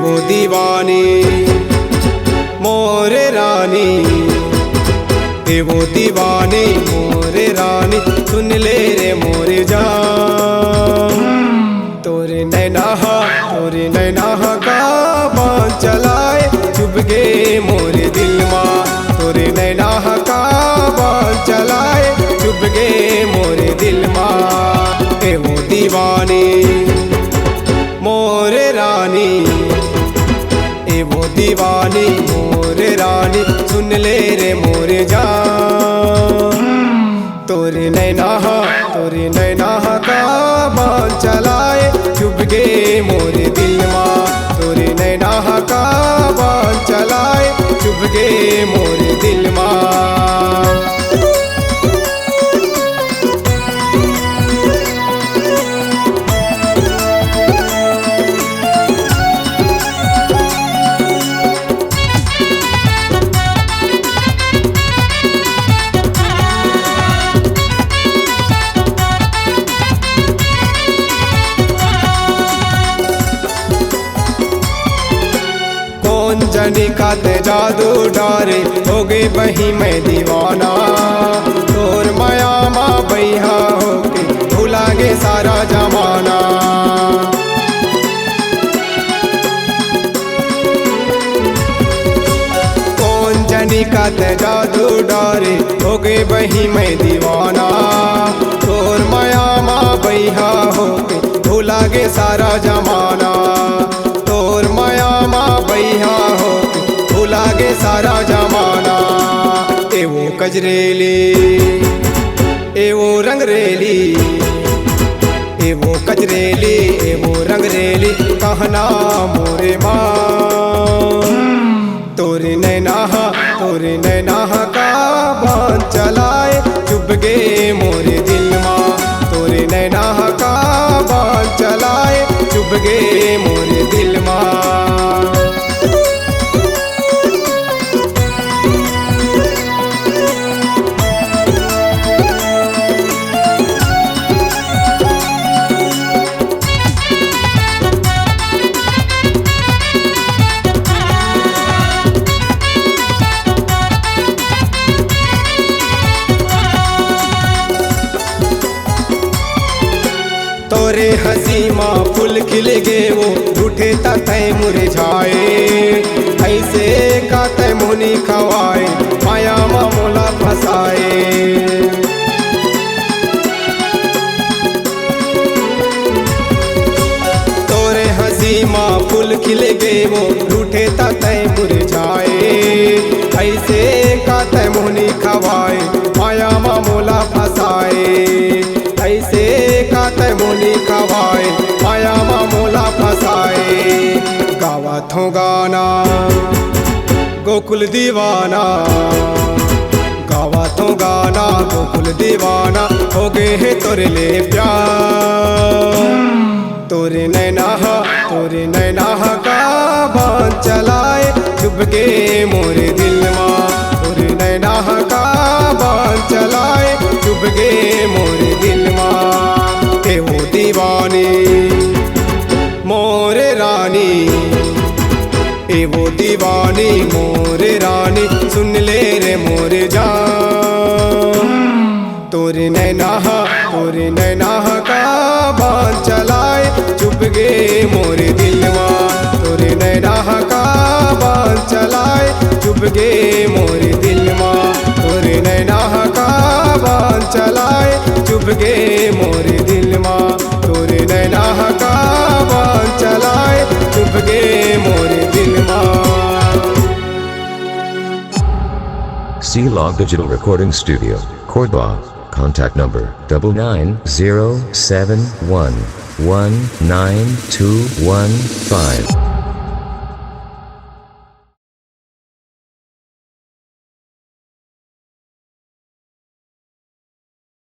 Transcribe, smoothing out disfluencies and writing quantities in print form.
वो दीवानी मोरे रानी, वो दीवानी मोरे रानी, सुन ले रे मोरे जान। तोरे नैना का बाण चलाए चुभ गे मोरे दिल मां। तोरे नैना का बाण चलाए चुभ गे मोरे दिल मां। वो दीवानी मोरे रानी, वो दीवानी मोरे रानी, सुन ले रे मोरे जान। तोरे नैना का बाण चलाए चुभ गे मोरे दिल मां। तोरे नैना का बाण चलाए चुभ गे मोरे दिल मां। जनी का ते जादू डारे हो गई बही मैं दीवाना। तोर माया माँ बैहा होके भुला गे सारा जमाना। कौन जनी का ते जादू डारे हो गई बही मैं दीवाना। तोर माया माँ बैहा होके भुला गे सारा जमाना। तोर माया माँ बैहा हो भुला गे सारा जमाना। ए वो कजरेली, ए वो रंगरेली, ए वो कजरेली, ए वो रंगरेली, कहना मोरे माँ। तोरे नैना का बाण चलाए चुभ गे मोरे दिल मां। तोरे नैना का बाण चलाए चुभ गे मोरे दिल मां। तोरे हंसी माँ फूल खिल गे वो रूठे तय मुरझाए। ऐसे का तय मुनि खवाए माया माँ मोला फसाए। तोरे हंसी माँ फूल खिल गे वो रूठे तय मुरझाए। ऐसे का तय मुनि खवाए माया माँ मोला फसाए। ऐसे का तय मुनि खवाए माया माँ मोला फसाए। गावा थो गाना गोकुल दीवाना, गावा थो गाना गोकुल दीवाना, हो गए है तोरे ले प्यार। तोरे नैना का बाण चलाए चुभ गे मोरे दिल मां। तोरे नैना का बाण चलाए चुभ गे मोरे दिल मां। वो दीवानी मोरे रानी, वो दीवानी मोरे रानी, सुन ले रे मोरे जान। तोरे नैना का बाण चलाए चुभ गे मोरे दिल मां। तोरे नैना का बाण चलाए चुभ गे मोरे दिल मां। तोरे नैना का बाण चलाए चुभ गे मोरे दिल मां। तोरे नैना का बाण चलाए चुभ गे मोरे दिल मां। C-Log Digital Recording Studio, Cordoba. Contact number 9907119215.